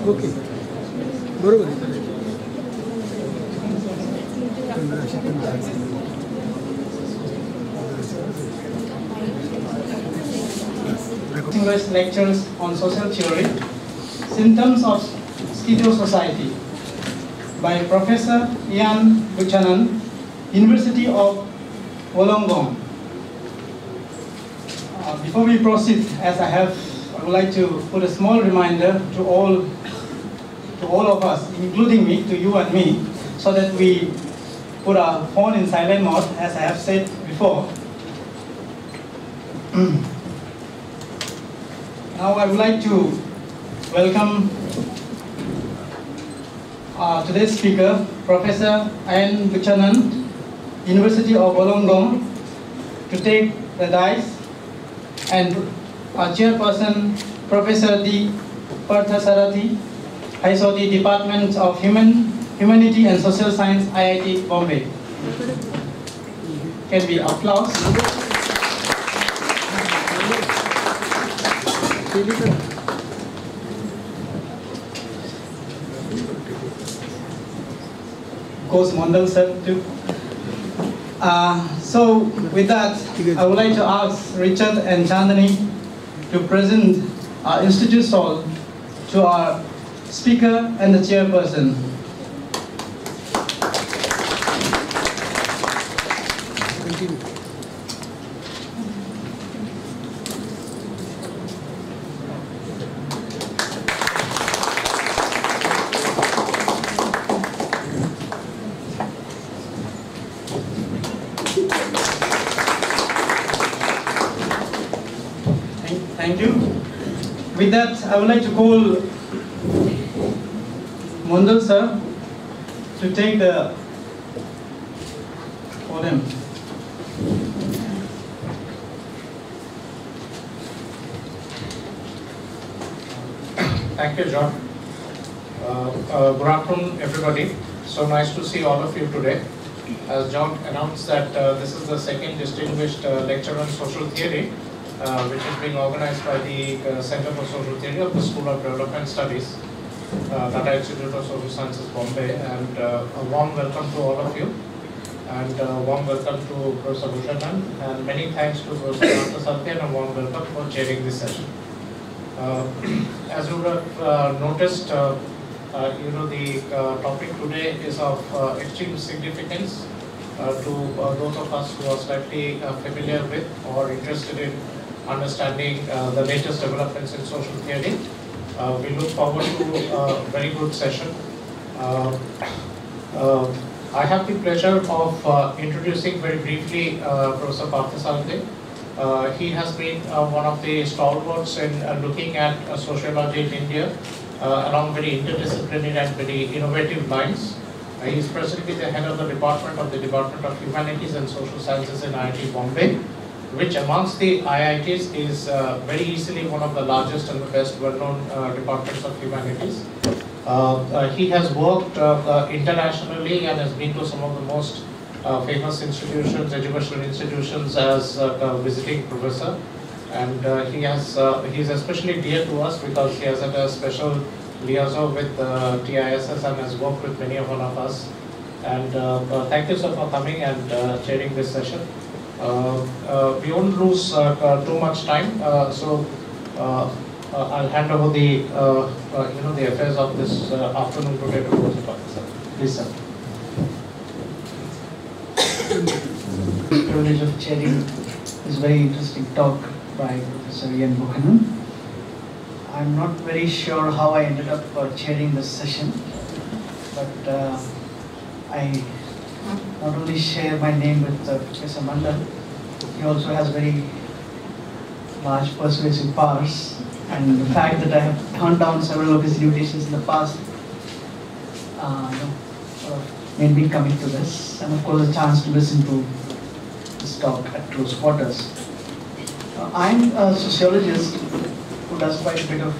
Okay. बरोबर आहे. Distinguished lectures on social theory, Symptoms of Schizo Society by Professor Buchanan, University of Wollongong. Before we proceed, I would like to put a small reminder to all of us, including me, to you and me, so that we put our phone in silent mode, as I have said before. Now I would like to welcome today's speaker, Professor Buchanan, University of Wollongong, to take the dais, and our chairperson, Professor D. Parthasarathi, HSOD, Department of Humanity and Social Science, IIT Bombay. Can we applause? Course Mondal sir too. So with that, I would like to ask Richard and Chandani to present our institute stall to our speaker and the chairperson. Thank you. With that, I would like to call Mondal sir to take the podium. Thank you, John. Good afternoon, everybody. So nice to see all of you today. As John announced that this is the second distinguished lecture on social theory, which is being organized by the Center for Social Theory of the School of Development Studies, Tata Institute of Social Sciences, Bombay, and a warm welcome to all of you, and a warm welcome to Professor Buchanan, and many thanks to Professor Parthasarathi, and a warm welcome for chairing this session. As you would have noticed, the topic today is of extreme significance to those of us who are slightly familiar with or interested in understanding the latest developments in social theory. We look forward to a very good session. I have the pleasure of introducing very briefly Professor Parthasarathi. He has been one of the stalwarts in looking at sociology in India along very interdisciplinary and very innovative lines. He is presently the head of the Department of Humanities and Social Sciences in IIT Bombay, which amongst the IITs is very easily one of the largest and the best well-known departments of humanities. He has worked internationally and has been to some of the most famous institutions, educational institutions, as a visiting professor. And he is especially dear to us because he has had a special liaison with TISS and has worked with many of us. And thank you, sir, for coming and chairing this session. We won't lose too much time, so I'll hand over the the affairs of this afternoon today to Professor Parthasarathi. Please, sir. Privilege of chairing this very interesting talk by Professor Buchanan. I'm not very sure how I ended up chairing this session, but I not only share my name with Professor Mandal, he also has very large persuasive powers, and the fact that I have turned down several of his invitations in the past sort of made me commit to this, and of course a chance to listen to this talk at close quarters. I'm a sociologist who does quite a bit of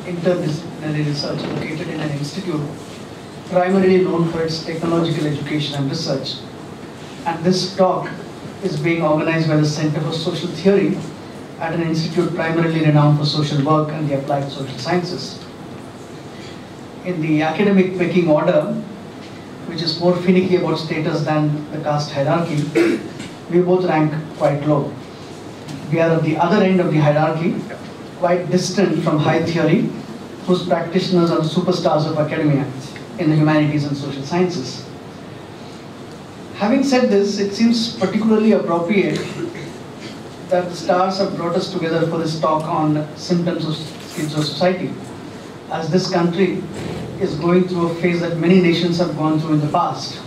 interdisciplinary research located in an institute primarily known for its technological education and research. And this talk is being organized by the Center for Social Theory at an institute primarily renowned for social work and the applied social sciences. in the academic pecking order, which is more finicky about status than the caste hierarchy, we both rank quite low. We are at the other end of the hierarchy, quite distant from high theory, whose practitioners are the superstars of academia in the humanities and social sciences. Having said this, it seems particularly appropriate that the stars have brought us together for this talk on symptoms of schizo society, as this country is going through a phase that many nations have gone through in the past,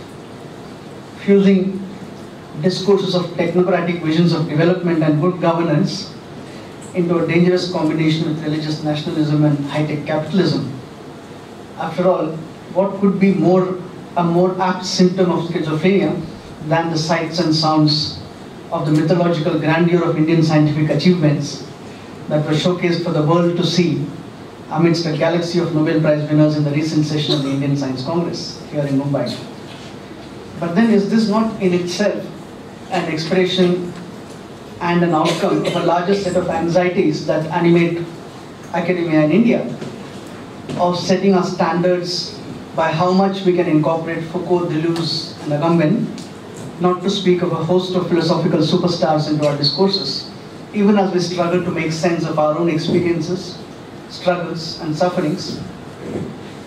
fusing discourses of technocratic visions of development and good governance into a dangerous combination with religious nationalism and high-tech capitalism. After all, what could be a more apt symptom of schizophrenia than the sights and sounds of the mythological grandeur of Indian scientific achievements that were showcased for the world to see amidst a galaxy of Nobel Prize winners in the recent session of the Indian Science Congress here in Mumbai. But then, is this not in itself an expression and an outcome of a larger set of anxieties that animate academia in India, of setting our standards by how much we can incorporate Foucault, Deleuze, and Agamben, not to speak of a host of philosophical superstars into our discourses, even as we struggle to make sense of our own experiences, struggles, and sufferings,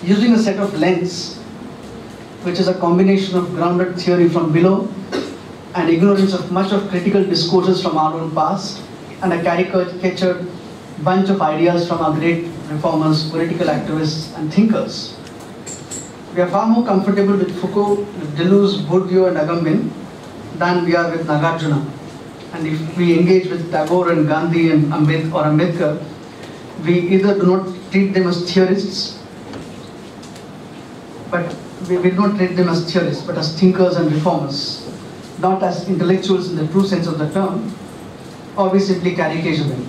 using a set of lens which is a combination of grounded theory from below and ignorance of much of critical discourses from our own past, and a caricatured bunch of ideas from our great reformers, political activists, and thinkers. We are far more comfortable with Foucault, with Deleuze, Bourdieu, and Agamben than we are with Nagarjuna. And if we engage with Tagore and Gandhi and Ambedkar, we either do not treat them as theorists, but we do not treat them as theorists, but as thinkers and reformers, not as intellectuals in the true sense of the term, or we simply caricature them,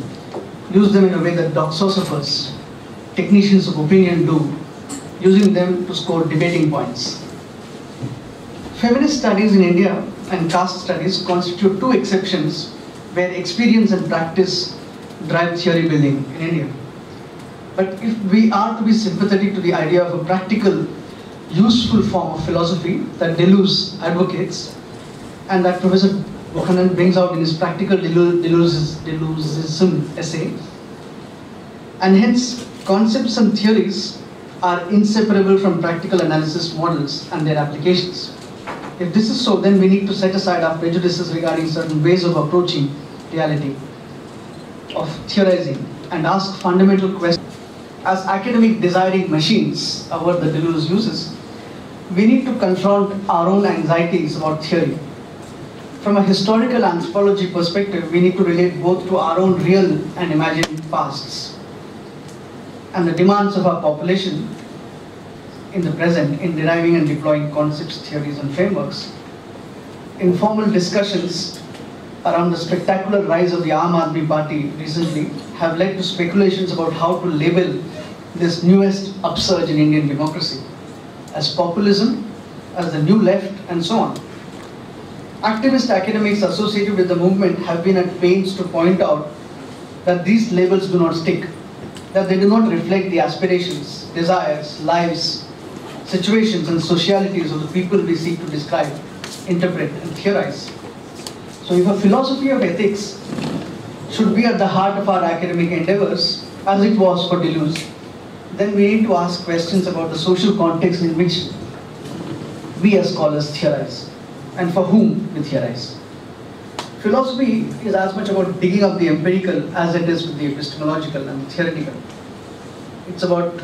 use them in a way that doxosophers, technicians of opinion do, using them to score debating points. Feminist studies in India and caste studies constitute two exceptions where experience and practice drive theory building in India. But if we are to be sympathetic to the idea of a practical, useful form of philosophy that Deleuze advocates, and that Professor Buchanan brings out in his practical Deleuzeism essay, and hence concepts and theories are inseparable from practical analysis models and their applications. If this is so, then we need to set aside our prejudices regarding certain ways of approaching reality, of theorizing, and ask fundamental questions. As academic desiring machines, a word that Deleuze uses, we need to confront our own anxieties about theory. From a historical anthropology perspective, we need to relate both to our own real and imagined pasts and the demands of our population in the present in deriving and deploying concepts, theories, and frameworks. Informal discussions around the spectacular rise of the Aam Aadmi Party recently have led to speculations about how to label this newest upsurge in Indian democracy as populism, as the new left, and so on. Activist academics associated with the movement have been at pains to point out that these labels do not stick, that they do not reflect the aspirations, desires, lives, situations, and socialities of the people we seek to describe, interpret, and theorize. So if a philosophy of ethics should be at the heart of our academic endeavors, as it was for Deleuze, then we need to ask questions about the social context in which we as scholars theorize, and for whom we theorize. Philosophy is as much about digging up the empirical as it is with the epistemological and the theoretical. It's about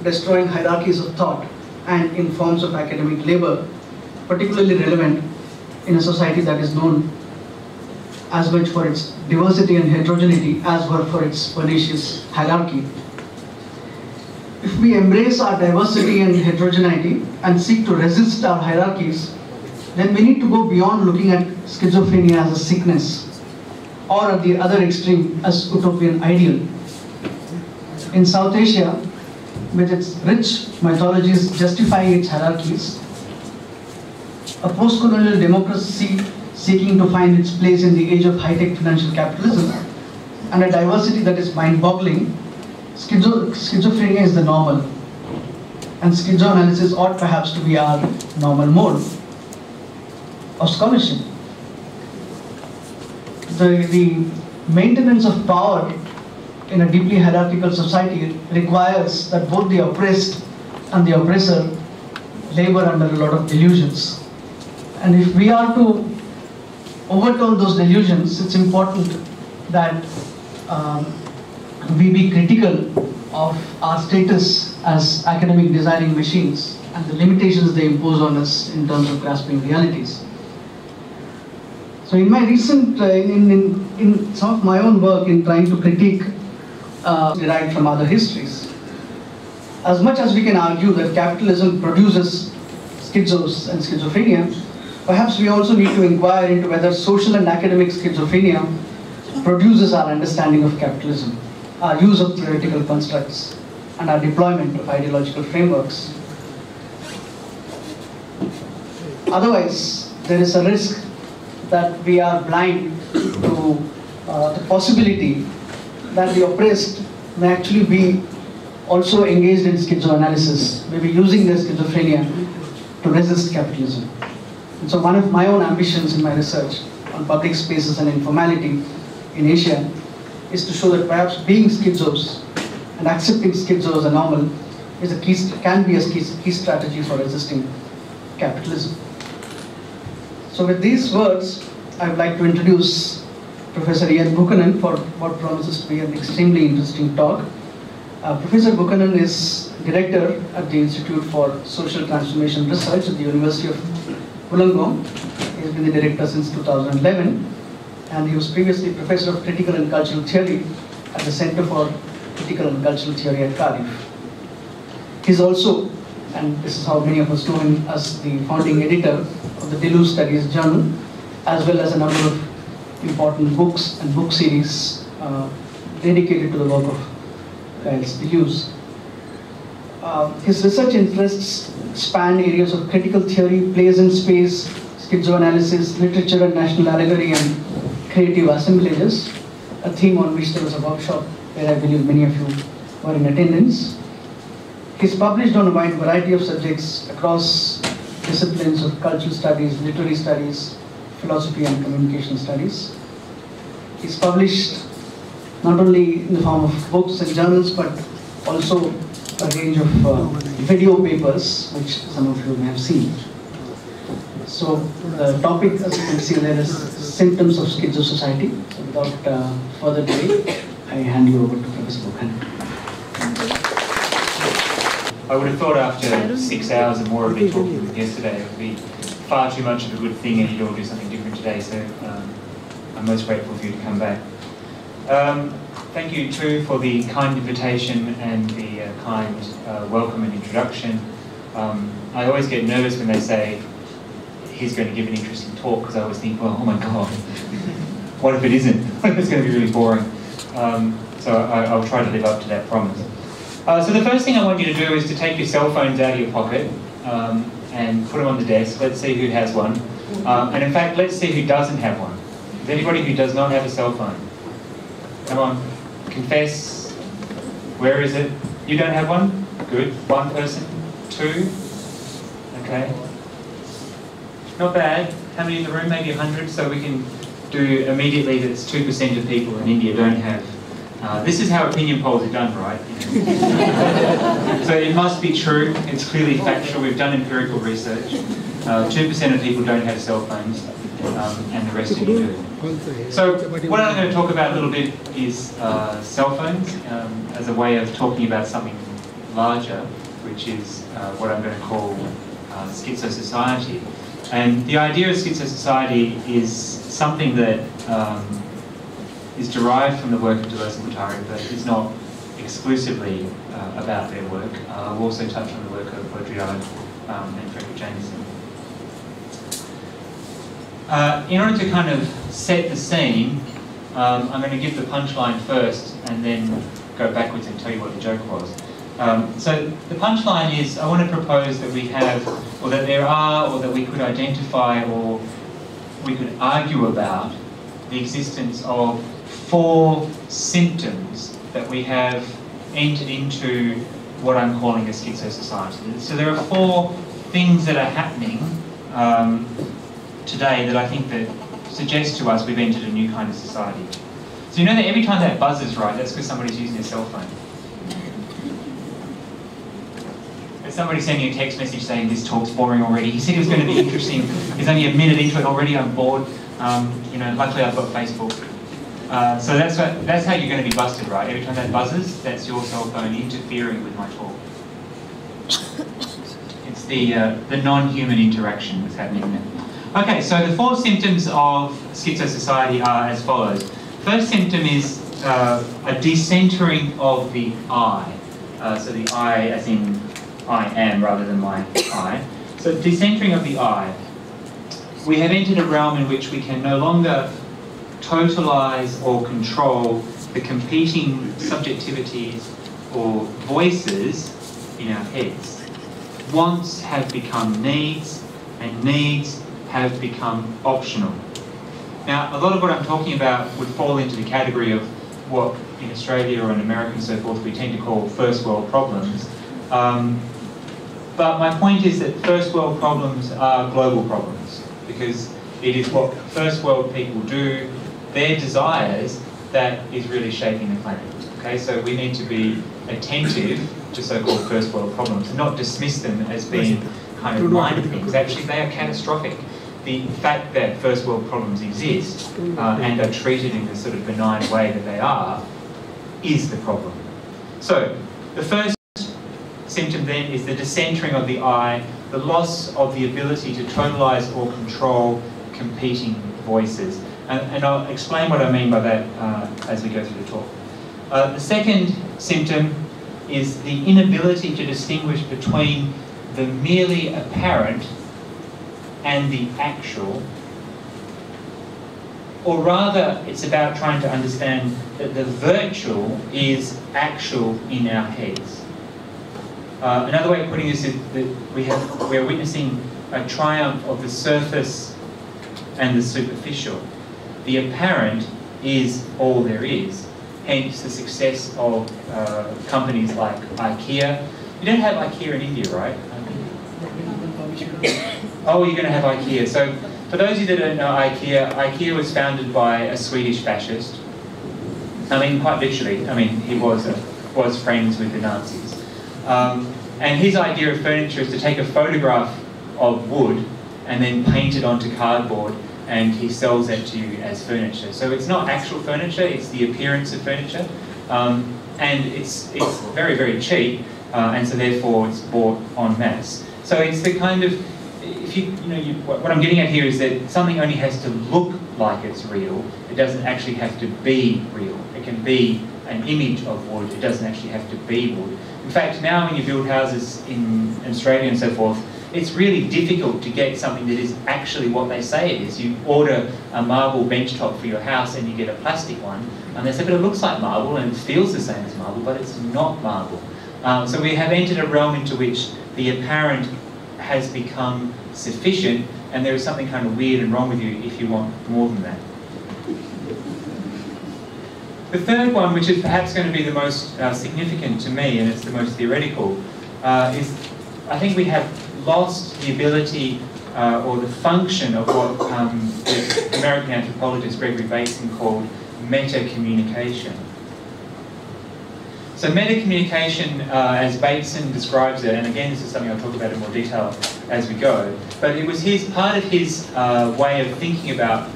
destroying hierarchies of thought and in forms of academic labor, particularly relevant in a society that is known as much for its diversity and heterogeneity as well for its pernicious hierarchy. If we embrace our diversity and heterogeneity and seek to resist our hierarchies, then we need to go beyond looking at schizophrenia as a sickness, or at the other extreme as utopian ideal. In South Asia, with its rich mythologies justifying its hierarchies, a post-colonial democracy seeking to find its place in the age of high-tech financial capitalism, and a diversity that is mind-boggling, schizophrenia is the normal. and schizoanalysis ought perhaps to be our normal mode of scholarship. The maintenance of power in a deeply hierarchical society requires that both the oppressed and the oppressor labor under a lot of delusions. And if we are to overturn those delusions, it's important that we be critical of our status as academic designing machines and the limitations they impose on us in terms of grasping realities. So in my recent, in some of my own work in trying to critique derived from other histories, as much as we can argue that capitalism produces schizos and schizophrenia, perhaps we also need to inquire into whether social and academic schizophrenia produces our understanding of capitalism, our use of theoretical constructs, and our deployment of ideological frameworks. Otherwise, there is a risk that we are blind to the possibility that the oppressed may actually be also engaged in schizoanalysis, maybe using their schizophrenia to resist capitalism. And so one of my own ambitions in my research on public spaces and informality in Asia is to show that perhaps being schizos and accepting schizo as a normal is a can be a key strategy for resisting capitalism. So with these words, I would like to introduce Professor Ian Buchanan for what promises to be an extremely interesting talk. Professor Buchanan is director at the Institute for Social Transformation Research at the University of Wollongong. He has been the director since 2011, and he was previously professor of critical and cultural theory at the Center for Critical and Cultural Theory at Cardiff. He's also, and this is how many of us know him, as the founding editor of the Deleuze Studies Journal, as well as a number of important books and book series dedicated to the work of Deleuze. His research interests span areas of critical theory, place in space, schizoanalysis, literature and national allegory, and creative assemblages, a theme on which there was a workshop where I believe many of you were in attendance. He's published on a wide variety of subjects across disciplines of cultural studies, literary studies, philosophy and communication studies. He's published not only in the form of books and journals, but also a range of video papers, which some of you may have seen. So the topic, as you can see there, is symptoms of schizo society. So without further delay, I hand you over to Professor Buchanan. I would have thought after 6 hours or more of me talking yesterday, it would be far too much of a good thing and you'd all do something different today, so I'm most grateful for you to come back. Thank you too for the kind invitation and the kind welcome and introduction. I always get nervous when they say, he's going to give an interesting talk, because I always think, well, oh my God, what if it isn't? It's going to be really boring. So I'll try to live up to that promise. So the first thing I want you to do is to take your cell phones out of your pocket and put them on the desk. Let's see who has one. And in fact, let's see who doesn't have one. Is anybody who does not have a cell phone? Come on, confess. Where is it? You don't have one? Good. One person? Two? Okay. Not bad. How many in the room? Maybe 100, so we can do immediately that it's 2% of people in India don't have. This is how opinion polls are done, right? So it must be true. It's clearly factual. We've done empirical research. 2% of people don't have cell phones, and the rest of you do. So what I'm going to talk about a little bit is cell phones as a way of talking about something larger, which is what I'm going to call schizo society. And the idea of schizo society is something that is derived from the work of Deleuze and Guattari, but is not exclusively about their work. I'll also touch on the work of Baudrillard and Frederick Jameson. In order to kind of set the scene, I'm going to give the punchline first and then go backwards and tell you what the joke was. So the punchline is, I want to propose that we have, or that there are, or that we could identify, or we could argue about the existence of 4 symptoms that we have entered into what I'm calling a schizo society. So there are 4 things that are happening today that I think that suggest to us we've entered a new kind of society. So you know that every time that buzzes, right, that's because somebody's using a cell phone. There's somebody sending a text message saying this talk's boring already. He said it was going to be interesting. He's only a minute into it already. I'm bored. You know, luckily I've got Facebook. So that's how you're going to be busted, right? Every time that buzzes, that's your cell phone interfering with my talk. It's the non-human interaction that's happening there. Okay, so the 4 symptoms of schizo society are as follows. First symptom is a decentering of the I. So the I as in I am rather than my I. So decentering of the I. We have entered a realm in which we can no longer totalise or control the competing subjectivities or voices in our heads. Wants have become needs, and needs have become optional. Now, a lot of what I'm talking about would fall into the category of what in Australia or in America and so forth we tend to call first world problems. But my point is that first world problems are global problems, because it is what first world people do, their desires, that is really shaping the planet. Okay, so we need to be attentive to so-called first world problems and not dismiss them as being kind of minor things. Actually, they are catastrophic. The fact that first world problems exist and are treated in the sort of benign way that they are is the problem. So the first symptom then is the decentering of the I, the loss of the ability to totalise or control competing voices. And I'll explain what I mean by that as we go through the talk. The second symptom is the inability to distinguish between the merely apparent and the actual, or rather it's about trying to understand that the virtual is actual in our heads. Another way of putting this is that we're witnessing a triumph of the surface and the superficial. The apparent is all there is, hence the success of companies like Ikea. You don't have Ikea in India, right? Oh, you're going to have Ikea. So, for those of you that don't know Ikea, Ikea was founded by a Swedish fascist. I mean, quite literally. I mean, he was friends with the Nazis. And his idea of furniture is to take a photograph of wood and then paint it onto cardboard, and he sells that to you as furniture. So it's not actual furniture, it's the appearance of furniture. And it's very, very cheap, and so therefore it's bought en masse. So it's the kind of, what I'm getting at here is that something only has to look like it's real. It doesn't actually have to be real. It can be an image of wood. It doesn't actually have to be wood. In fact, now when you build houses in Australia and so forth, it's really difficult to get something that is actually what they say it is. You order a marble bench top for your house and you get a plastic one, and they say, but it looks like marble and it feels the same as marble, but it's not marble. So we have entered a realm into which the apparent has become sufficient, and there is something kind of weird and wrong with you if you want more than that. The third one, which is perhaps going to be the most significant to me, and it's the most theoretical, is I think we have lost the ability or the function of what the American anthropologist Gregory Bateson called meta-communication. So meta-communication, as Bateson describes it, and again this is something I'll talk about in more detail as we go, but it was part of his way of thinking about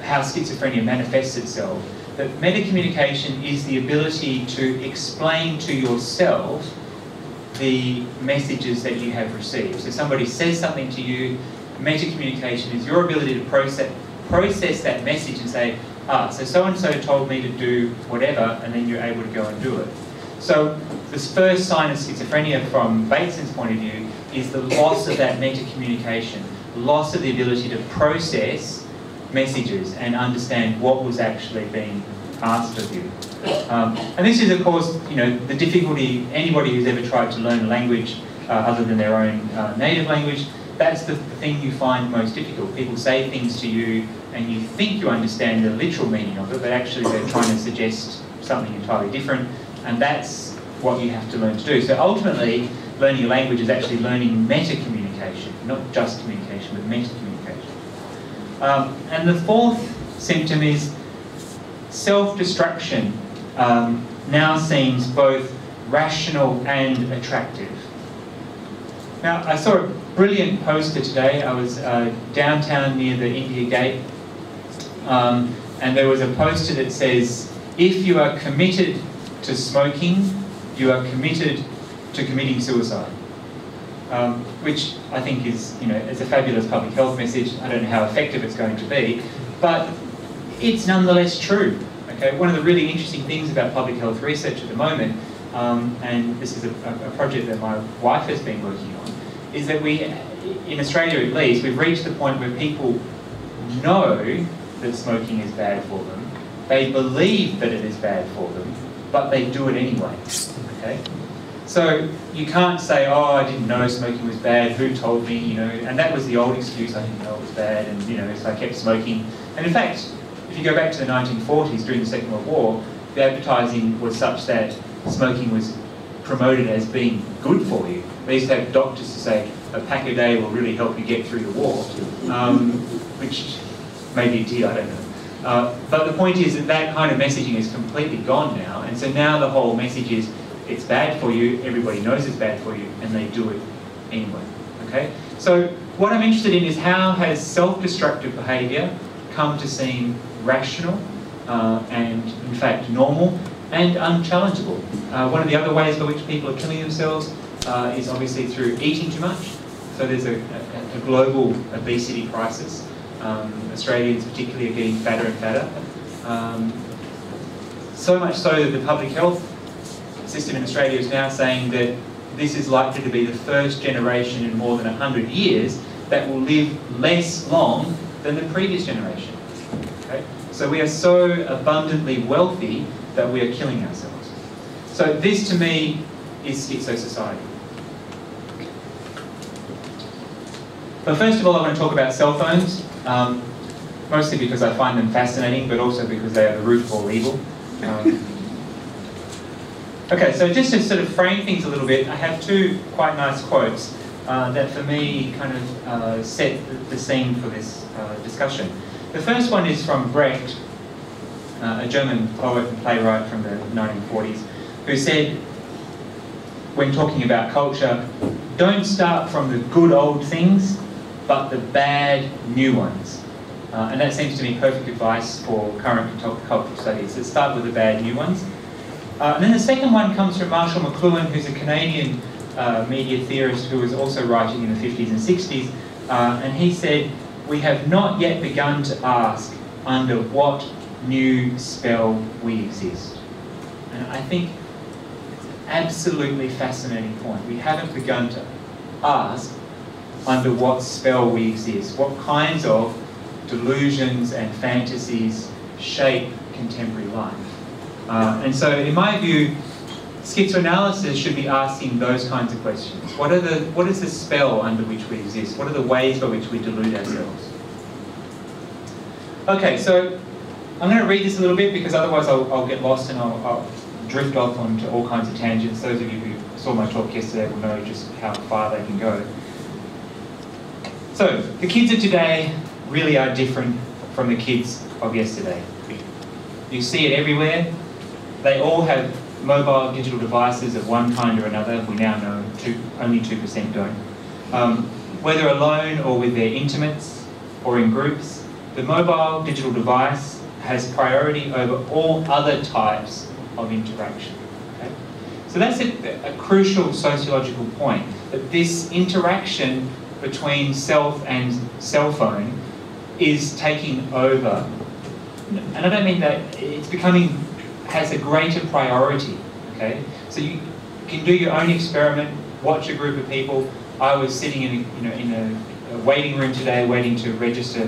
how schizophrenia manifests itself, that meta-communication is the ability to explain to yourself the messages that you have received. So somebody says something to you, meta-communication is your ability to process that message and say, so so-and-so told me to do whatever, and then you're able to go and do it. So this first sign of schizophrenia from Bateson's point of view is the loss of that meta-communication, loss of the ability to process messages and understand what was actually being asked of you. And this is, of course, the difficulty, anybody who's ever tried to learn a language other than their own native language, that's the thing you find most difficult. People say things to you and you think you understand the literal meaning of it, but actually they're trying to suggest something entirely different, and that's what you have to learn to do. So ultimately, learning a language is actually learning meta-communication, not just communication, but meta-communication. And the fourth symptom is self-destruction now seems both rational and attractive. Now, I saw a brilliant poster today. I was downtown near the India Gate, and there was a poster that says, if you are committed to smoking, you are committed to committing suicide. Which I think is, it's a fabulous public health message. I don't know how effective it's going to be, but it's nonetheless true. Okay, one of the really interesting things about public health research at the moment, and this is a project that my wife has been working on, is that we, in Australia at least, we've reached the point where people know that smoking is bad for them, they believe that it is bad for them, but they do it anyway. Okay? So you can't say, oh, I didn't know smoking was bad, who told me, and that was the old excuse, I didn't know it was bad, and so I kept smoking. And in fact, if you go back to the 1940s, during the Second World War, the advertising was such that smoking was promoted as being good for you. They used to have doctors to say, a pack a day will really help you get through the war, which maybe it did, I don't know. But the point is that that kind of messaging is completely gone now, and so now the whole message is, it's bad for you, everybody knows it's bad for you, and they do it anyway, okay? So what I'm interested in is how has self-destructive behaviour come to seem rational and, in fact, normal and unchallengeable. One of the other ways by which people are killing themselves is obviously through eating too much. So there's a global obesity crisis. Australians particularly are getting fatter and fatter. So much so that the public health system in Australia is now saying that this is likely to be the first generation in more than 100 years that will live less long than the previous generation. Okay? So we are so abundantly wealthy that we are killing ourselves. So this to me is schizo society. But first of all, I want to talk about cell phones, mostly because I find them fascinating, but also because they are the root of all evil. Okay, so just to sort of frame things a little bit, I have two quite nice quotes that for me kind of set the scene for this discussion. The first one is from Brecht, a German poet and playwright from the 1940s, who said, when talking about culture, don't start from the good old things, but the bad new ones. And that seems to me perfect advice for current cultural studies. Let's start with the bad new ones. And then the second one comes from Marshall McLuhan, who's a Canadian media theorist who was also writing in the 50s and 60s. And he said, we have not yet begun to ask under what new spell we exist. And I think it's an absolutely fascinating point. We haven't begun to ask under what spell we exist, what kinds of delusions and fantasies shape contemporary life. And so in my view, schizoanalysis should be asking those kinds of questions. What is the spell under which we exist? What are the ways by which we delude ourselves? Okay, so I'm going to read this a little bit because otherwise I'll get lost and I'll drift off onto all kinds of tangents. Those of you who saw my talk yesterday will know just how far they can go. So, the kids of today really are different from the kids of yesterday. You see it everywhere. They all have mobile digital devices of one kind or another. We now know only 2% don't. Whether alone or with their intimates or in groups, the mobile digital device has priority over all other types of interaction. Okay? So that's a crucial sociological point, that this interaction between self and cell phone is taking over. And I don't mean that, it's has a greater priority, okay? So you can do your own experiment, watch a group of people. I was sitting in a waiting room today, waiting to register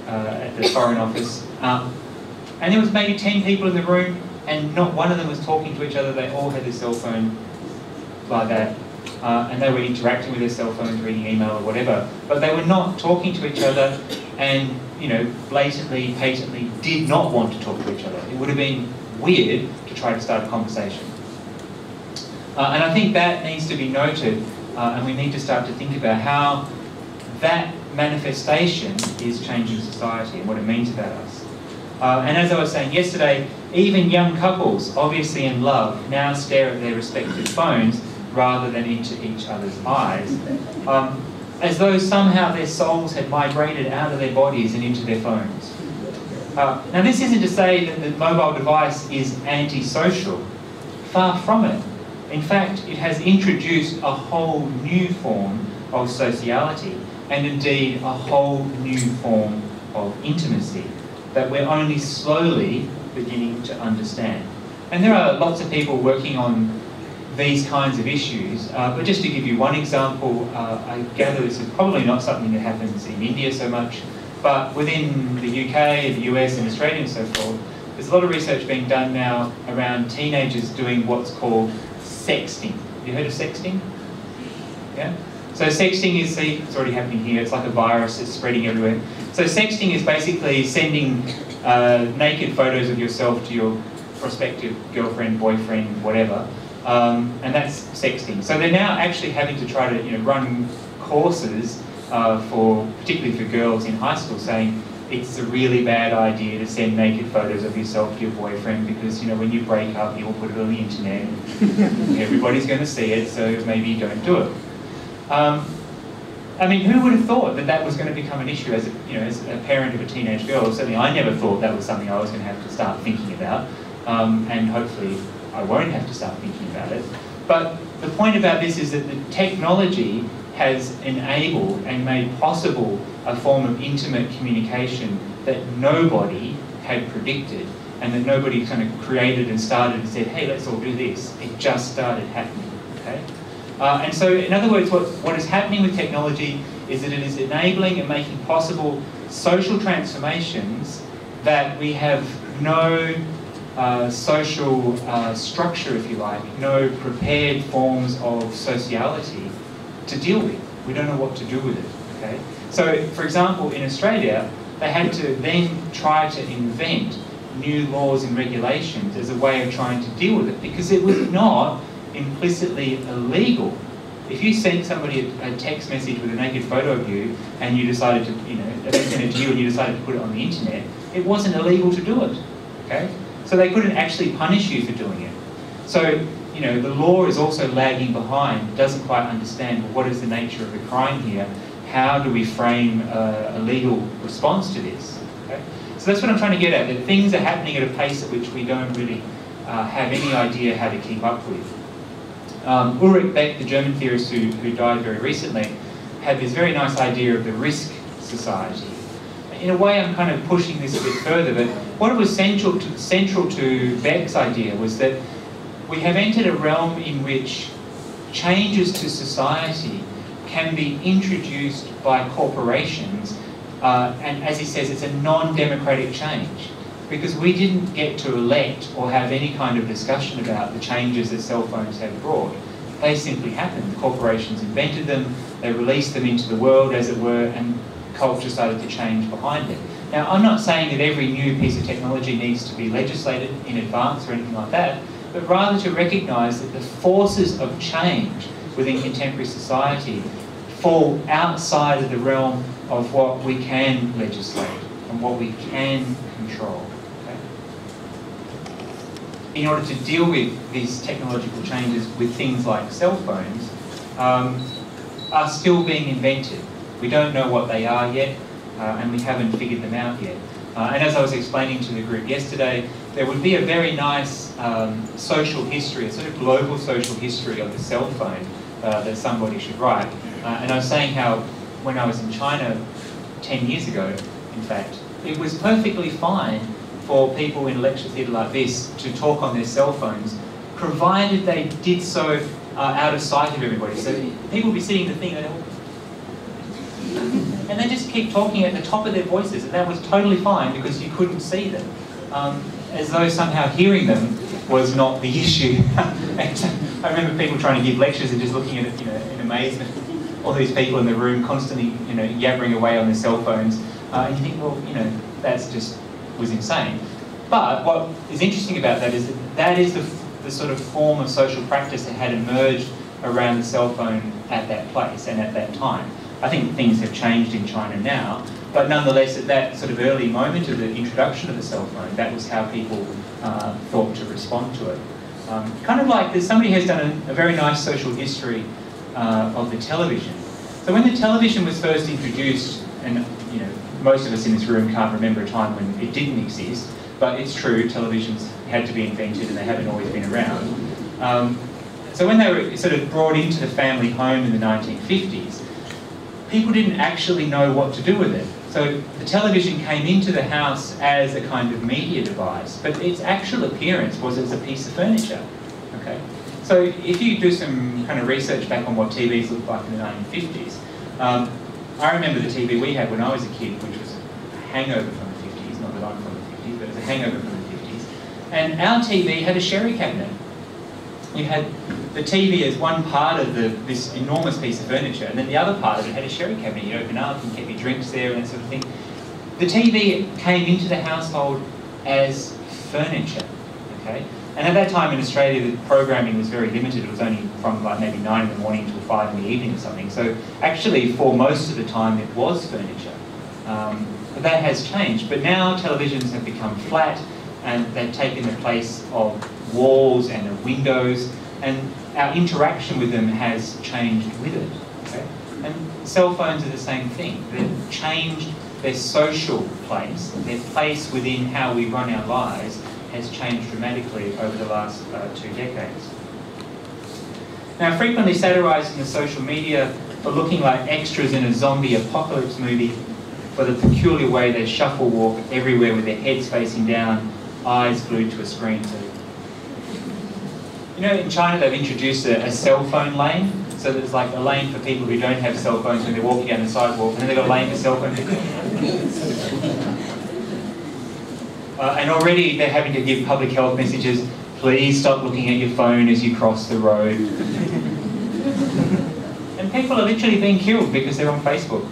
at the Foreign Office. And there was maybe 10 people in the room, and not one of them was talking to each other. They all had their cell phone like that. And they were interacting with their cell phones, reading email or whatever. But they were not talking to each other and, blatantly, patently did not want to talk to each other. It would have been weird to try to start a conversation. And I think that needs to be noted, and we need to start to think about how that manifestation is changing society and what it means about us. And as I was saying yesterday, even young couples, obviously in love, now stare at their respective phones rather than into each other's eyes, as though somehow their souls had migrated out of their bodies and into their phones. Now this isn't to say that the mobile device is antisocial. Far from it. In fact, it has introduced a whole new form of sociality, and indeed a whole new form of intimacy that we're only slowly beginning to understand. And there are lots of people working on these kinds of issues, but just to give you one example, I gather this is probably not something that happens in India so much, but within the UK, the US and Australia and so forth, there's a lot of research being done now around teenagers doing what's called sexting. Have you heard of sexting? Yeah? So sexting is, see, it's already happening here, it's like a virus, it's spreading everywhere. So sexting is basically sending naked photos of yourself to your prospective girlfriend, boyfriend, whatever, and that's sexting. So they're now actually having to try to run courses particularly for girls in high school, saying it's a really bad idea to send naked photos of yourself to your boyfriend because, when you break up, you'll put it on the internet. Everybody's going to see it, so maybe you don't do it. I mean, who would have thought that that was going to become an issue as a parent of a teenage girl? Certainly I never thought that was something I was going to have to start thinking about, and hopefully I won't have to start thinking about it. But the point about this is that the technology has enabled and made possible a form of intimate communication that nobody had predicted, and that nobody kind of created and started and said, hey, let's all do this. It just started happening, okay? And so, in other words, what is happening with technology is that it is enabling and making possible social transformations that we have no social structure, if you like, no prepared forms of sociality to deal with. We don't know what to do with it, okay? So, for example, in Australia, they had to then try to invent new laws and regulations as a way of trying to deal with it, because it was not implicitly illegal. If you sent somebody a text message with a naked photo of you and you decided to, they sent it to you and you decided to put it on the internet, it wasn't illegal to do it, okay? So they couldn't actually punish you for doing it. So, the law is also lagging behind, doesn't quite understand, well, what is the nature of the crime here? How do we frame a legal response to this? Okay? So that's what I'm trying to get at, that things are happening at a pace at which we don't really have any idea how to keep up with. Ulrich Beck, the German theorist who died very recently, had this very nice idea of the risk society. In a way, I'm kind of pushing this a bit further, but what was central to Beck's idea was that we have entered a realm in which changes to society can be introduced by corporations, and as he says, it's a non-democratic change, because we didn't get to elect or have any kind of discussion about the changes that cell phones have brought. They simply happened. The corporations invented them, they released them into the world, as it were, and culture started to change behind it. Now, I'm not saying that every new piece of technology needs to be legislated in advance or anything like that, but rather to recognise that the forces of change within contemporary society fall outside of the realm of what we can legislate and what we can control. Okay? In order to deal with these technological changes with things like cell phones, are still being invented. We don't know what they are yet, and we haven't figured them out yet. And as I was explaining to the group yesterday, there would be a very nice social history, a sort of global social history of the cell phone that somebody should write. And I was saying how when I was in China 10 years ago, in fact, it was perfectly fine for people in a lecture theatre like this to talk on their cell phones, provided they did so out of sight of everybody. So people would be sitting in the thing and they just keep talking at the top of their voices, and that was totally fine because you couldn't see them. As though somehow hearing them was not the issue. I remember people trying to give lectures and just looking at it, in amazement. All these people in the room constantly, yabbering away on their cell phones, and you think, well, that's just was insane. But what is interesting about that is that is the the sort of form of social practice that had emerged around the cell phone at that place and at that time. I think things have changed in China now, but nonetheless at that sort of early moment of the introduction of the cell phone, that was how people thought to respond to it. Kind of like somebody has done a very nice social history of the television. So when the television was first introduced, and you know, most of us in this room can't remember a time when it didn't exist, but it's true, televisions had to be invented and they haven't always been around. So when they were sort of brought into the family home in the 1950s, people didn't actually know what to do with it. So the television came into the house as a kind of media device, but its actual appearance was as a piece of furniture. Okay? So if you do some kind of research back on what TVs looked like in the 1950s, I remember the TV we had when I was a kid, which was a hangover from the 50s, not that I'm from the 50s, but it was a hangover from the 50s. And our TV had a sherry cabinet. You had the TV as one part of this enormous piece of furniture, and then the other part of it had a sherry cabinet. You open up and get your drinks there and that sort of thing. The TV came into the household as furniture, okay? And at that time in Australia, the programming was very limited. It was only from like maybe 9 in the morning till 5 in the evening or something. So actually, for most of the time, it was furniture. But that has changed. But now televisions have become flat, and they've taken the place of walls and of windows, and our interaction with them has changed with it. Okay? And cell phones are the same thing. They've changed their social place, their place within how we run our lives has changed dramatically over the last 2 decades. Now, frequently satirising the social media for looking like extras in a zombie apocalypse movie, for the peculiar way they shuffle walk everywhere with their heads facing down, eyes glued to a screen. You know, in China they've introduced a cell phone lane, so there's like a lane for people who don't have cell phones when they're walking down the sidewalk, and then they've got a lane for cell phones. And already they're having to give public health messages, please stop looking at your phone as you cross the road. And people are literally being killed because they're on Facebook.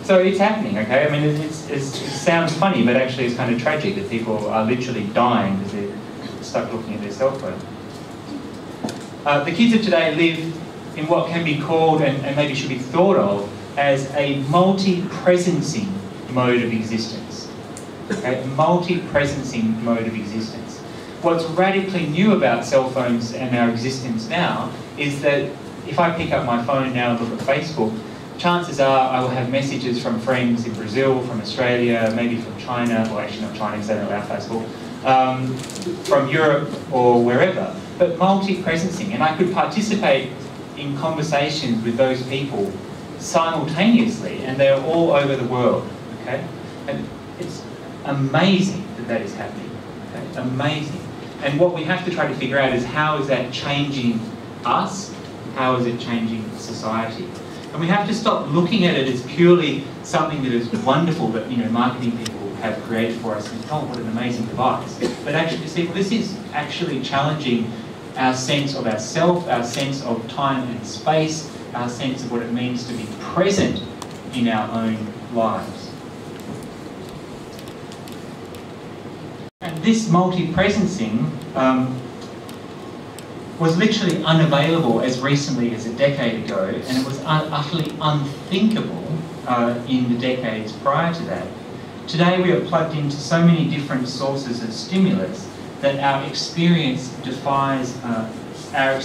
So it's happening, okay? I mean, it sounds funny, but actually it's kind of tragic that people are literally dying because they're stuck looking at their cell phone. The kids of today live in what can be called, and maybe should be thought of, as a multi-presencing mode of existence. Okay? A multi-presencing mode of existence. What's radically new about cell phones and our existence now is that if I pick up my phone now and look at Facebook, chances are I will have messages from friends in Brazil, from Australia, maybe from China, or actually not China because they don't allow Facebook, from Europe or wherever, but multi-presencing. And I could participate in conversations with those people simultaneously, and they're all over the world, okay? And it's amazing that that is happening, okay? Amazing. And what we have to try to figure out is how is that changing us? How is it changing society? And we have to stop looking at it as purely something that is wonderful that, you know, marketing people have created for us, and oh, what an amazing device. But actually to see, well, this is actually challenging our sense of ourself, our sense of time and space, our sense of what it means to be present in our own lives. And this multi-presencing was literally unavailable as recently as a decade ago, and it was utterly unthinkable in the decades prior to that. Today we are plugged into so many different sources of stimulus that our experience defies, of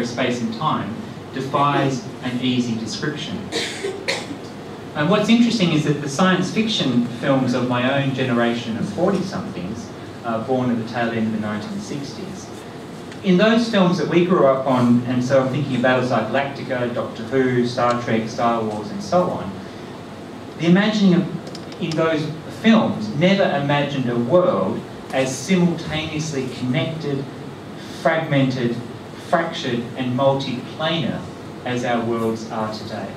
space and time defies an easy description. And what's interesting is that the science fiction films of my own generation of 40-somethings, born at the tail end of the 1960s, in those films that we grew up on, and so I'm thinking of Battlestar Galactica, Doctor Who, Star Trek, Star Wars, and so on, the imagining of, in those films never imagined a world as simultaneously connected, fragmented, fractured, and multi-planar as our worlds are today.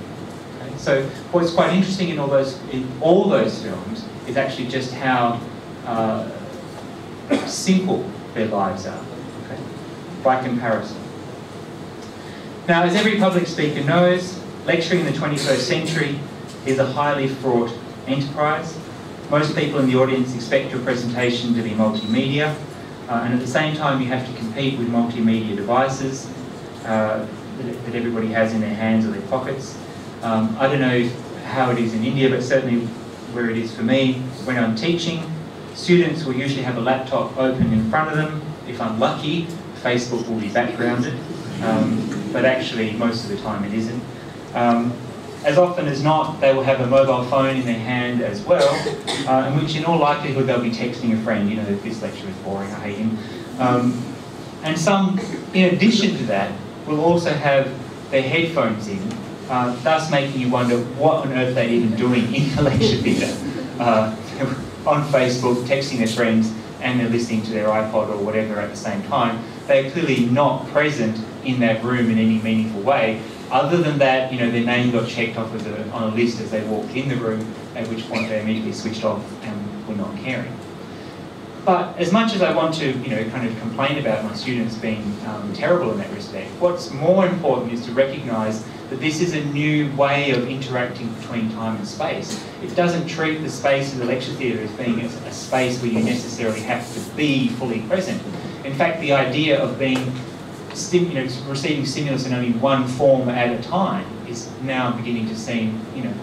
Okay? So what's quite interesting in all those films is actually just how simple their lives are, okay, by comparison. Now, as every public speaker knows, lecturing in the 21st century is a highly fraught enterprise. Most people in the audience expect your presentation to be multimedia. And at the same time, you have to compete with multimedia devices that everybody has in their hands or their pockets. I don't know how it is in India, but certainly where it is for me, when I'm teaching, students will usually have a laptop open in front of them. If I'm lucky, Facebook will be backgrounded, but actually most of the time it isn't. As often as not, they will have a mobile phone in their hand as well, in which in all likelihood they'll be texting a friend, you know, this lecture is boring, I hate him. And some, in addition to that, will also have their headphones in, thus making you wonder what on earth they're even doing in the lecture theatre. On Facebook, texting their friends, and they're listening to their iPod or whatever at the same time. They're clearly not present in that room in any meaningful way. Other than that, you know, their name got checked off on a list as they walked in the room, at which point they immediately switched off and were not caring. But as much as I want to, you know, kind of complain about my students being terrible in that respect, what's more important is to recognise that this is a new way of interacting between time and space. It doesn't treat the space of the lecture theatre as being a space where you necessarily have to be fully present. In fact, the idea of being receiving stimulus in only one form at a time is now beginning to seem, you know,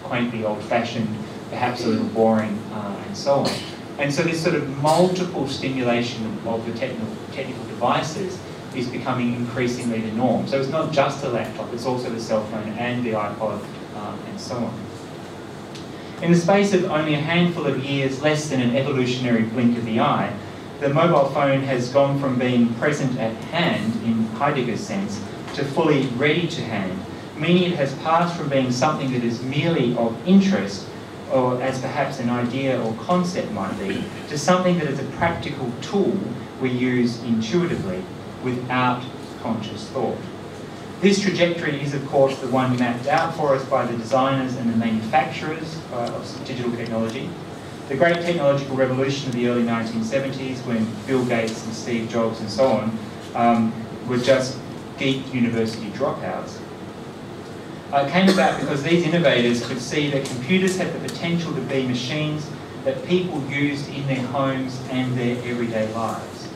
quaintly old-fashioned, perhaps a little boring, and so on. And so this sort of multiple stimulation of the technical devices is becoming increasingly the norm. So it's not just the laptop, it's also the cell phone and the iPod, and so on. In the space of only a handful of years, less than an evolutionary blink of the eye, the mobile phone has gone from being present at hand, in Heidegger's sense, to fully ready to hand, meaning it has passed from being something that is merely of interest, or as perhaps an idea or concept might be, to something that is a practical tool we use intuitively, without conscious thought. This trajectory is, of course, the one mapped out for us by the designers and the manufacturers of digital technology. The great technological revolution of the early 1970s, when Bill Gates and Steve Jobs and so on were just geek university dropouts, came about because these innovators could see that computers had the potential to be machines that people used in their homes and their everyday lives.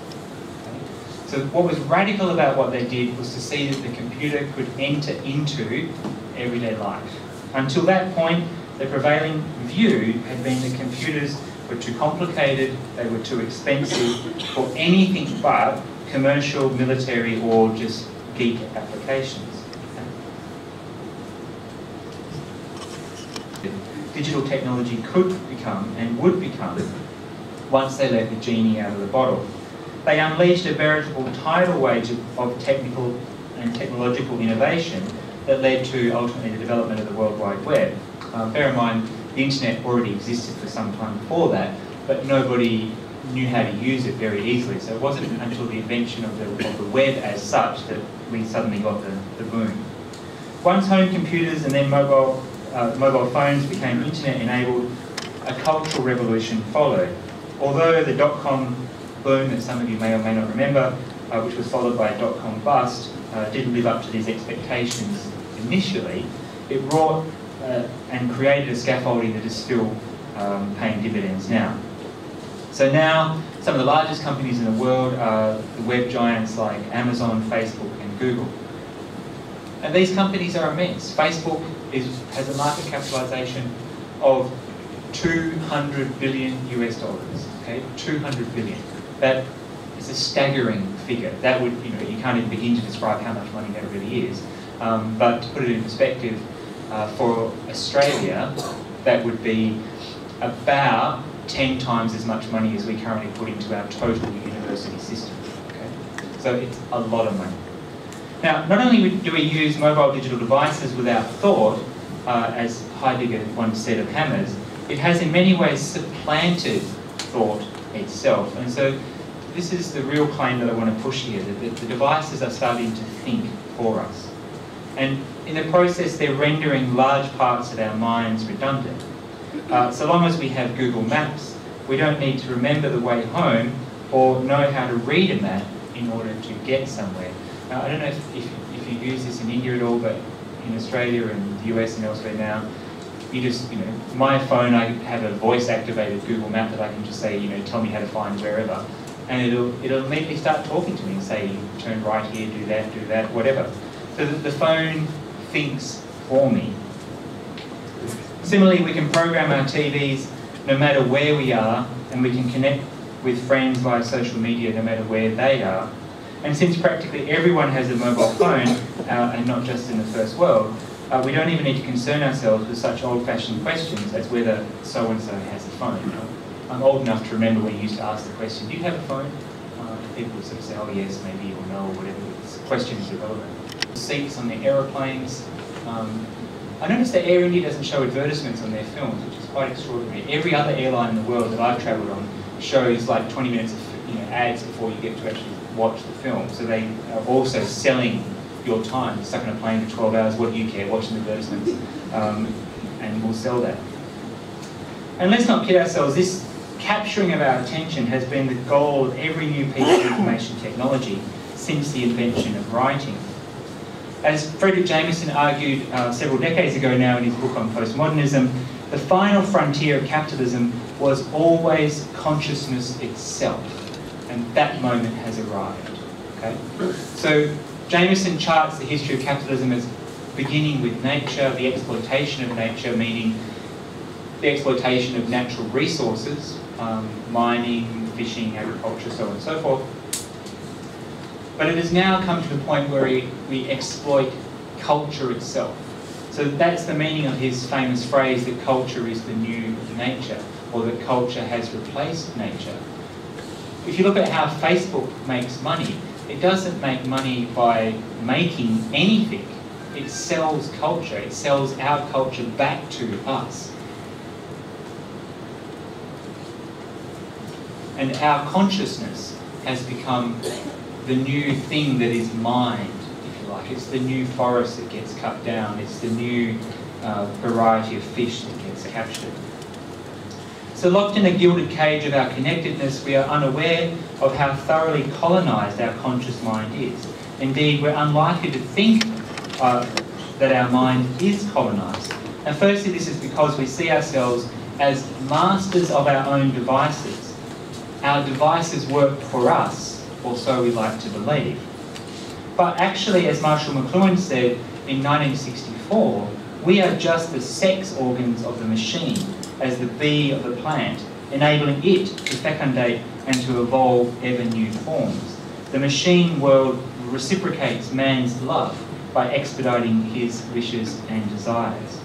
So what was radical about what they did was to see that the computer could enter into everyday life. Until that point, the prevailing view had been that computers were too complicated, they were too expensive for anything but commercial, military, or just geek applications. Digital technology could become and would become once they let the genie out of the bottle. They unleashed a veritable tidal wave of technical and technological innovation that led to ultimately the development of the World Wide Web. Bear in mind, the internet already existed for some time before that, but nobody knew how to use it very easily. So it wasn't until the invention of the web as such that we suddenly got the boom. Once home computers and then mobile phones became internet-enabled, a cultural revolution followed. Although the dot-com boom that some of you may or may not remember, which was followed by a dot-com bust, didn't live up to these expectations initially, it wrought and created a scaffolding that is still paying dividends now. So now, some of the largest companies in the world are the web giants like Amazon, Facebook, and Google. And these companies are immense. Facebook has a market capitalization of 200 billion US dollars. Okay, 200 billion. That is a staggering figure. That would, you know, you can't even begin to describe how much money that really is. But to put it in perspective, for Australia, that would be about 10 times as much money as we currently put into our total university system. Okay? So it's a lot of money. Now, not only do we use mobile digital devices without thought, as Heidegger once said of hammers, it has in many ways supplanted thought itself. And so this is the real claim that I want to push here, that the devices are starting to think for us. And in the process, they're rendering large parts of our minds redundant. So long as we have Google Maps, we don't need to remember the way home or know how to read a map in order to get somewhere. Now, I don't know if you use this in India at all, but in Australia and the US and elsewhere now, you just, you know, my phone, I have a voice-activated Google map that I can just say, you know, tell me how to find wherever. and it'll immediately start talking to me and say, turn right here, do that, whatever. So the phone thinks for me. Similarly, we can program our TVs no matter where we are, and we can connect with friends via social media no matter where they are. And since practically everyone has a mobile phone, and not just in the first world, we don't even need to concern ourselves with such old-fashioned questions as whether so-and-so has a phone. I'm old enough to remember when you used to ask the question, do you have a phone? People would sort of say, oh yes, maybe, or no, or whatever. The question is irrelevant. Seats on the aeroplanes. I noticed that Air India doesn't show advertisements on their films, which is quite extraordinary. Every other airline in the world that I've travelled on shows like 20 minutes of ads before you get to actually watch the film. So they are also selling your time. You're stuck on a plane for 12 hours, what do you care, watching the advertisements, and we'll sell that. And let's not kid ourselves, this capturing of our attention has been the goal of every new piece of information technology since the invention of writing. As Frederick Jameson argued several decades ago now in his book on postmodernism, the final frontier of capitalism was always consciousness itself, and that moment has arrived. Okay? So Jameson charts the history of capitalism as beginning with nature, the exploitation of nature, meaning the exploitation of natural resources, mining, fishing, agriculture, so on and so forth. But it has now come to the point where we exploit culture itself. So that's the meaning of his famous phrase that culture is the new nature, or that culture has replaced nature. If you look at how Facebook makes money, it doesn't make money by making anything. It sells culture. It sells our culture back to us. And our consciousness has become the new thing that is mined, if you like. It's the new forest that gets cut down. It's the new variety of fish that gets captured. So locked in a gilded cage of our connectedness, we are unaware of how thoroughly colonised our conscious mind is. Indeed, we're unlikely to think that our mind is colonised. And firstly, this is because we see ourselves as masters of our own devices. Our devices work for us, or so we like to believe. But actually, as Marshall McLuhan said in 1964, we are just the sex organs of the machine, as the bee of the plant, enabling it to fecundate and to evolve ever new forms. The machine world reciprocates man's love by expediting his wishes and desires.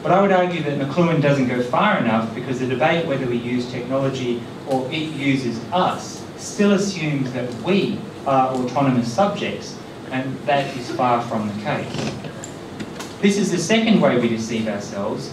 But I would argue that McLuhan doesn't go far enough, because the debate whether we use technology or it uses us still assumes that we are autonomous subjects, and that is far from the case. This is the second way we deceive ourselves,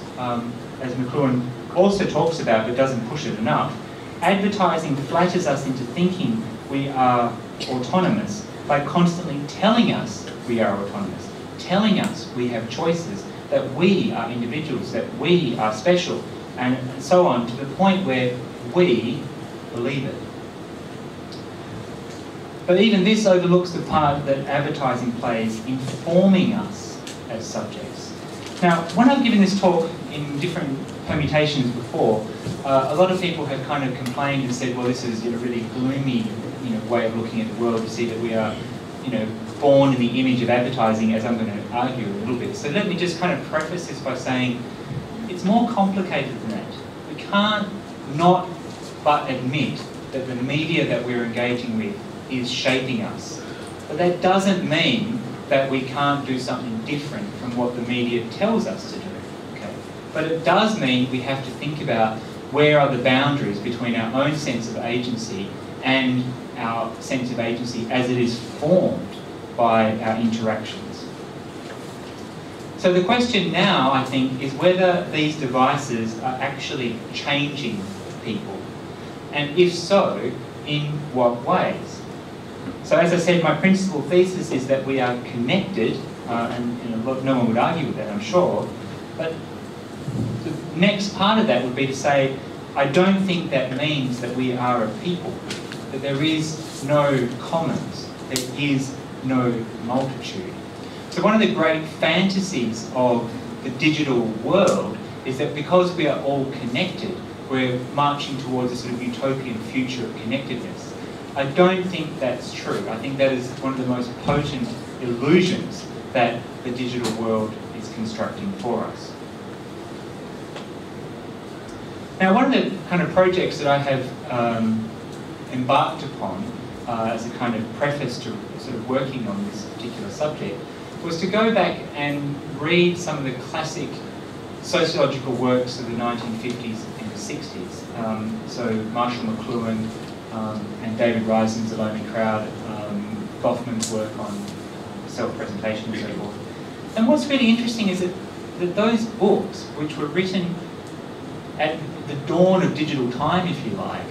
as McLuhan also talks about but doesn't push it enough. Advertising flatters us into thinking we are autonomous by constantly telling us we are autonomous, telling us we have choices, that we are individuals, that we are special, and so on, to the point where we believe it. But even this overlooks the part that advertising plays in forming us as subjects. Now, when I've given this talk in different permutations before, a lot of people have kind of complained and said, well, this is a really gloomy way of looking at the world, to see that we are born in the image of advertising, as I'm going to argue a little bit. So let me just kind of preface this by saying it's more complicated than that. We can't not but admit that the media that we're engaging with is shaping us. But that doesn't mean that we can't do something different from what the media tells us to do. Okay? But it does mean we have to think about where are the boundaries between our own sense of agency and our sense of agency as it is formed by our interactions. So the question now, I think, is whether these devices are actually changing people, and if so, in what ways? So as I said, my principal thesis is that we are connected, and no one would argue with that, I'm sure, but the next part of that would be to say, I don't think that means that we are a people, that there is no commons, there is no multitude. So one of the great fantasies of the digital world is that because we are all connected, we're marching towards a sort of utopian future of connectedness. I don't think that's true. I think that is one of the most potent illusions that the digital world is constructing for us. Now, one of the kind of projects that I have embarked upon as a kind of preface to sort of working on this particular subject was to go back and read some of the classic sociological works of the 1950s and the 60s. So Marshall McLuhan and David Riesman's A Lonely Crowd, Goffman's work on self-presentation and so forth. And what's really interesting is that those books, which were written at the dawn of digital time, if you like,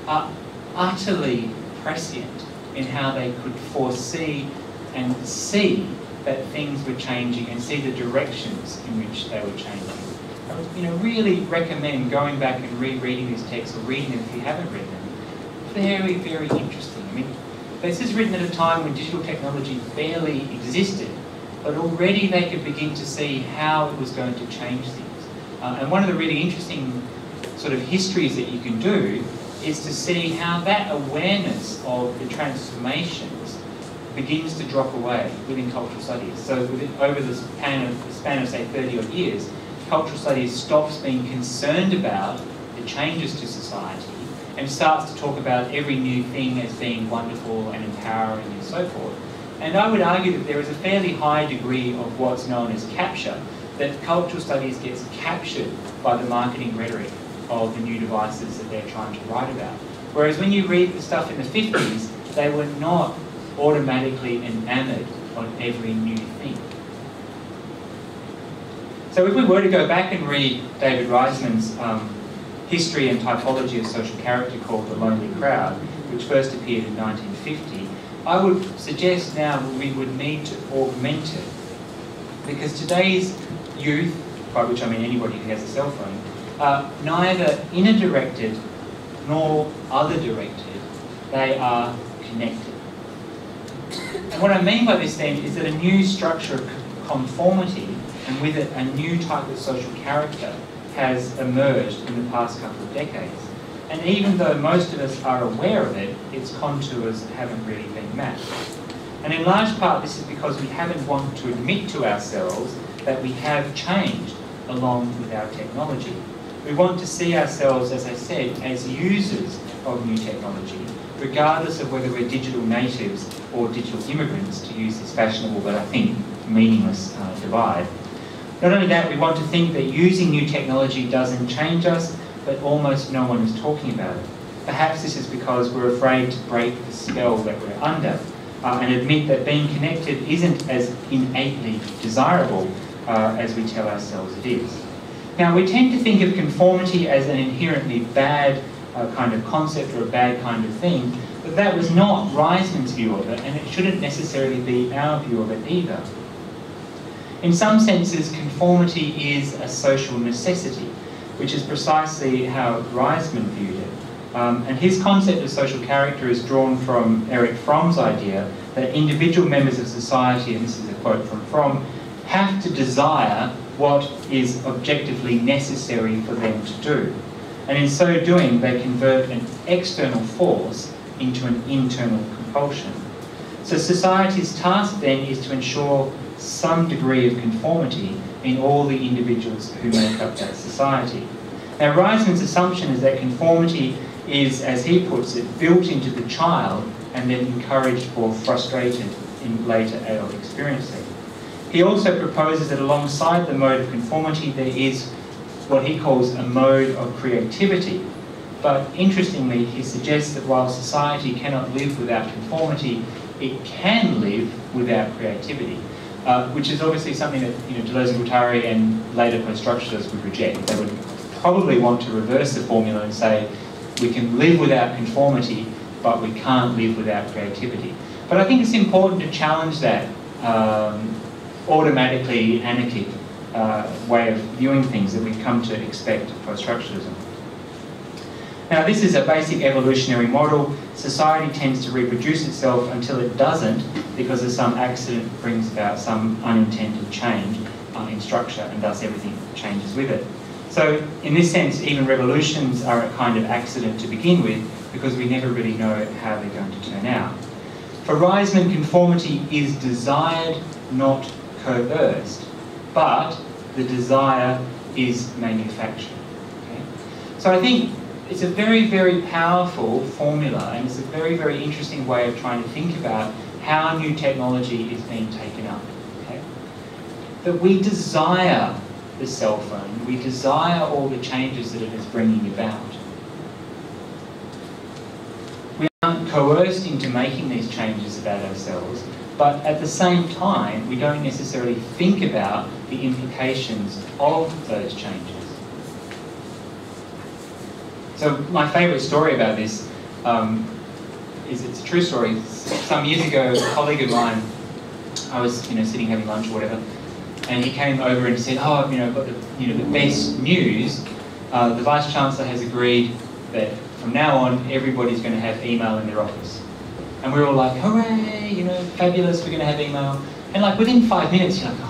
are utterly prescient in how they could foresee and see that things were changing and see the directions in which they were changing. I would, really recommend going back and rereading these texts or reading them if you haven't read them. Very, very interesting. I mean, this is written at a time when digital technology barely existed, but already they could begin to see how it was going to change things. And one of the really interesting sort of histories that you can do is to see how that awareness of the transformations begins to drop away within cultural studies. So over the span of say 30 odd years, cultural studies stops being concerned about the changes to society and starts to talk about every new thing as being wonderful and empowering and so forth. And I would argue that there is a fairly high degree of what's known as capture, that cultural studies gets captured by the marketing rhetoric of the new devices that they're trying to write about. Whereas when you read the stuff in the 50s, they were not automatically enamoured on every new thing. So if we were to go back and read David Riesman's History and Typology of Social Character called The Lonely Crowd, which first appeared in 1950, I would suggest now we would need to augment it. Because today's youth, by which I mean anybody who has a cell phone, are neither inner-directed nor other-directed. They are connected. And what I mean by this then is that a new structure of conformity, and with it a new type of social character, has emerged in the past couple of decades. And even though most of us are aware of it, its contours haven't really been mapped. And in large part this is because we haven't wanted to admit to ourselves that we have changed along with our technology. We want to see ourselves, as I said, as users of new technology, regardless of whether we're digital natives or digital immigrants, to use this fashionable but I think meaningless divide. Not only that, we want to think that using new technology doesn't change us, but almost no one is talking about it. Perhaps this is because we're afraid to break the spell that we're under and admit that being connected isn't as innately desirable as we tell ourselves it is. Now, we tend to think of conformity as an inherently bad kind of concept or a bad kind of thing, but that was not Riesman's view of it, and it shouldn't necessarily be our view of it either. In some senses, conformity is a social necessity, which is precisely how Riesman viewed it. And his concept of social character is drawn from Erich Fromm's idea that individual members of society, and this is a quote from Fromm, have to desire what is objectively necessary for them to do. And in so doing, they convert an external force into an internal compulsion. So society's task then is to ensure some degree of conformity in all the individuals who make up that society. Now, Riesman's assumption is that conformity is, as he puts it, built into the child and then encouraged or frustrated in later adult experiencing. He also proposes that alongside the mode of conformity there is what he calls a mode of creativity. But interestingly, he suggests that while society cannot live without conformity, it can live without creativity, which is obviously something that Deleuze and Guattari and later post-structuralists would reject. They would probably want to reverse the formula and say we can live without conformity, but we can't live without creativity. But I think it's important to challenge that automatically anarchic way of viewing things that we've come to expect of post-structuralism. Now, this is a basic evolutionary model. Society tends to reproduce itself until it doesn't, because of some accident brings about some unintended change in structure, and thus everything changes with it. So, in this sense, even revolutions are a kind of accident to begin with, because we never really know how they're going to turn out. For Reisman, conformity is desired, not coerced, but the desire is manufactured. Okay? So I think it's a very, very powerful formula, and it's a very, very interesting way of trying to think about how new technology is being taken up. Okay? That we desire the cell phone, we desire all the changes that it is bringing about. We aren't coerced into making these changes about ourselves, but at the same time, we don't necessarily think about the implications of those changes. So my favourite story about this is, it's a true story. Some years ago, a colleague of mine, I was sitting having lunch or whatever, and he came over and said, oh, I've got the best news. The Vice-Chancellor has agreed that from now on, everybody's going to have email in their office. And we're all like, hooray, fabulous, we're going to have email. And like within 5 minutes, you're like, oh.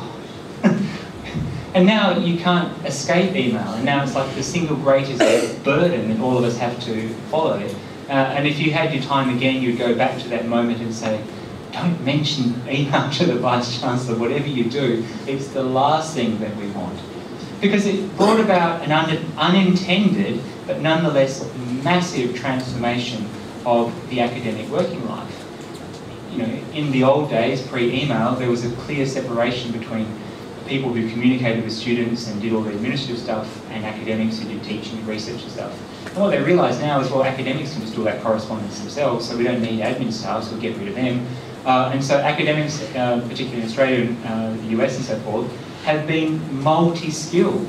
And now you can't escape email. And now it's like the single greatest burden that all of us have to follow. And if you had your time again, you'd go back to that moment and say, don't mention email to the Vice-Chancellor, whatever you do, it's the last thing that we want. Because it brought about an unintended, but nonetheless massive transformation of the academic working life. In the old days, pre-email, there was a clear separation between people who communicated with students and did all the administrative stuff and academics who did teaching and research and stuff. And what they realise now is, well, academics can just do that correspondence themselves, so we don't need admin staff, so we'll get rid of them. And so academics, particularly in Australia and the US and so forth, have been multi-skilled.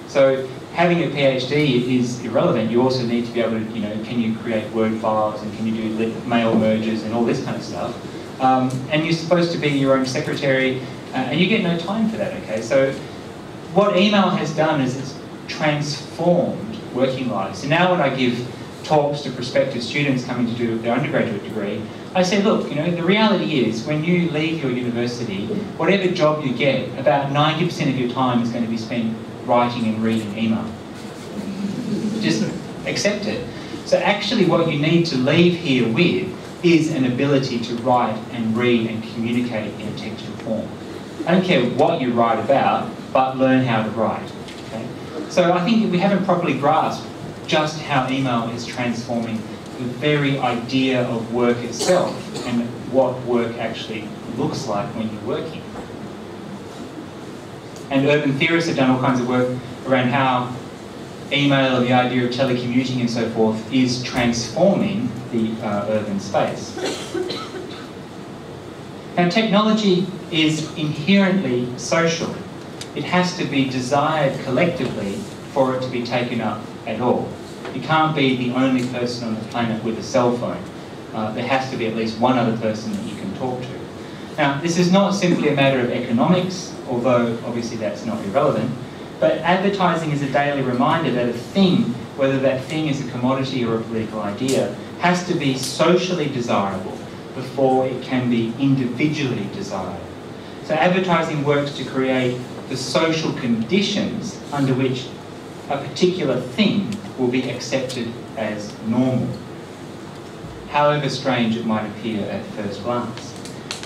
So having a PhD is irrelevant. You also need to be able to, can you create Word files and can you do mail merges and all this kind of stuff. And you're supposed to be your own secretary and you get no time for that, okay? So what email has done is it's transformed working lives. So now when I give talks to prospective students coming to do their undergraduate degree, I say, look, the reality is when you leave your university, whatever job you get, about 90% of your time is going to be spent writing and reading email. Just accept it. So actually what you need to leave here with is an ability to write and read and communicate in a textual form. I don't care what you write about, but learn how to write. Okay? So I think we haven't properly grasped just how email is transforming the very idea of work itself and what work actually looks like when you're working. And urban theorists have done all kinds of work around how email and the idea of telecommuting and so forth is transforming the urban space. Now, technology is inherently social. It has to be desired collectively for it to be taken up at all. You can't be the only person on the planet with a cell phone. There has to be at least one other person that you can talk to. Now, this is not simply a matter of economics, although obviously that's not irrelevant, but advertising is a daily reminder that a thing, whether that thing is a commodity or a political idea, has to be socially desirable before it can be individually desired. So advertising works to create the social conditions under which a particular thing will be accepted as normal, however strange it might appear at first glance.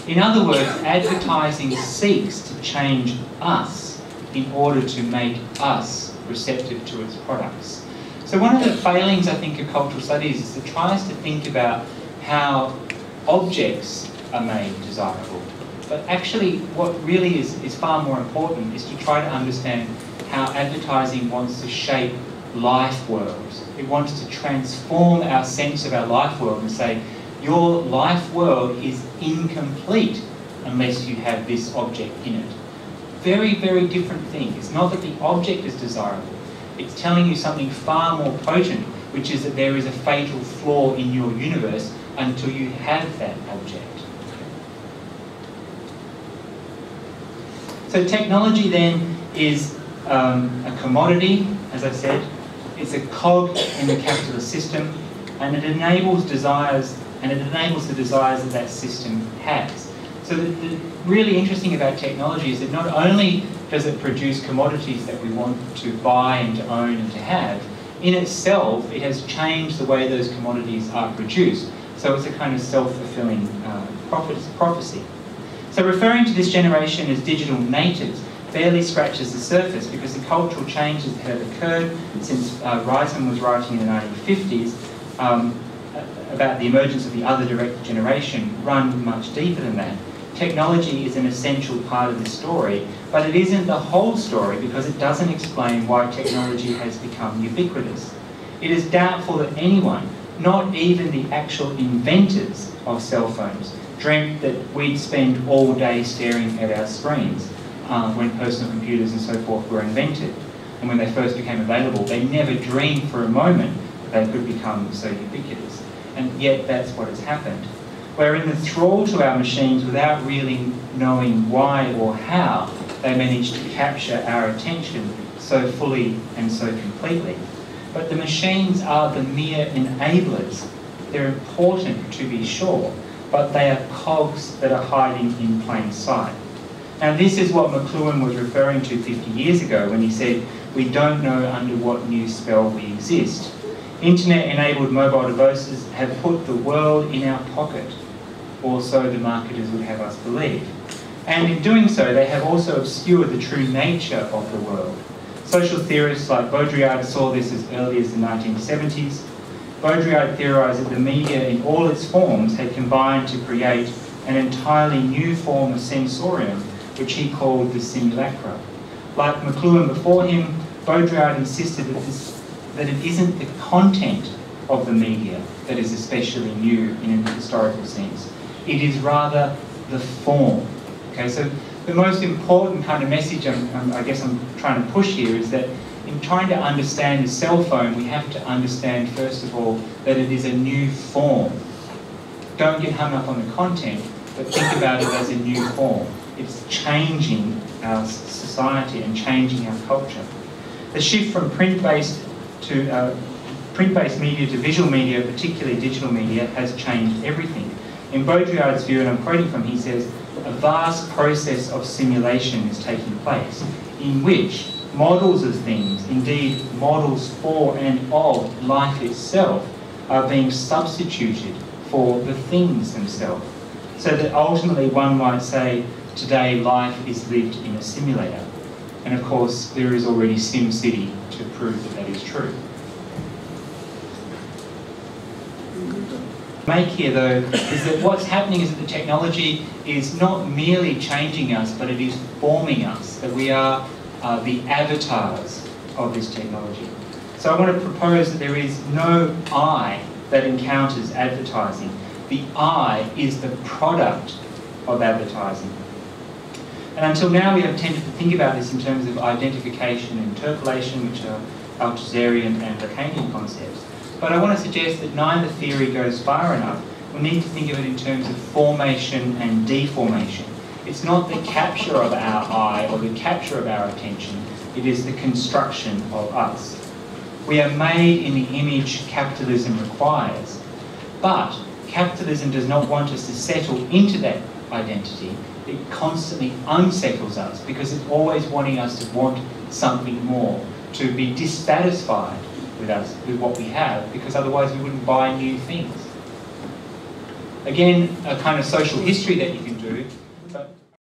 In other words, advertising seeks to change us in order to make us receptive to its products. So one of the failings, I think, of cultural studies is it tries to think about how objects are made desirable. But actually, what really is far more important is to try to understand how advertising wants to shape life worlds. It wants to transform our sense of our life world and say, your life world is incomplete unless you have this object in it. Very, very different thing. It's not that the object is desirable. It's telling you something far more potent, which is that there is a fatal flaw in your universe until you have that object. So technology then is a commodity, as I said. It's a cog in the capitalist system, and it enables desires, and it enables the desires that that system has. So the really interesting about technology is that not only does it produce commodities that we want to buy and to own and to have, in itself, it has changed the way those commodities are produced. So it's a kind of self-fulfilling prophecy. So referring to this generation as digital natives barely scratches the surface, because the cultural changes that have occurred since Reisman was writing in the 1950s about the emergence of the other direct generation run much deeper than that. Technology is an essential part of the story, but it isn't the whole story, because it doesn't explain why technology has become ubiquitous. It is doubtful that anyone, not even the actual inventors of cell phones, dreamt that we'd spend all day staring at our screens when personal computers and so forth were invented. And when they first became available, they never dreamed for a moment that they could become so ubiquitous. And yet that's what has happened. We're in the thrall to our machines without really knowing why or how they managed to capture our attention so fully and so completely. But the machines are the mere enablers. They're important, to be sure, but they are cogs that are hiding in plain sight. Now this is what McLuhan was referring to 50 years ago when he said, "We don't know under what new spell we exist." Internet-enabled mobile devices have put the world in our pocket, or so the marketers would have us believe. And in doing so, they have also obscured the true nature of the world. Social theorists like Baudrillard saw this as early as the 1970s. Baudrillard theorised that the media in all its forms had combined to create an entirely new form of sensorium, which he called the simulacra. Like McLuhan before him, Baudrillard insisted that it isn't the content of the media that is especially new in a historical sense. It is rather the form. Okay, so the most important kind of message I guess I'm trying to push here is that in trying to understand the cell phone, we have to understand, first of all, that it is a new form. Don't get hung up on the content, but think about it as a new form. It's changing our society and changing our culture. The shift from print-based media to visual media, particularly digital media, has changed everything. In Baudrillard's view, and I'm quoting from, he says, "A vast process of simulation is taking place, in which models of things, indeed models for and of life itself, are being substituted for the things themselves. So that ultimately one might say, today life is lived in a simulator." And of course, there is already SimCity to prove that that is true. Make here though is that what's happening is that the technology is not merely changing us, but it is forming us, that we are the avatars of this technology. So I want to propose that there is no I that encounters advertising. The I is the product of advertising. And until now we have tended to think about this in terms of identification and interpolation, which are Althusserian and Lacanian concepts. But I want to suggest that neither theory goes far enough. We need to think of it in terms of formation and deformation. It's not the capture of our I or the capture of our attention, it is the construction of us. We are made in the image capitalism requires, but capitalism does not want us to settle into that identity. It constantly unsettles us because it's always wanting us to want something more, to be dissatisfied with what we have, because otherwise we wouldn't buy new things. Again, a kind of social history that you can do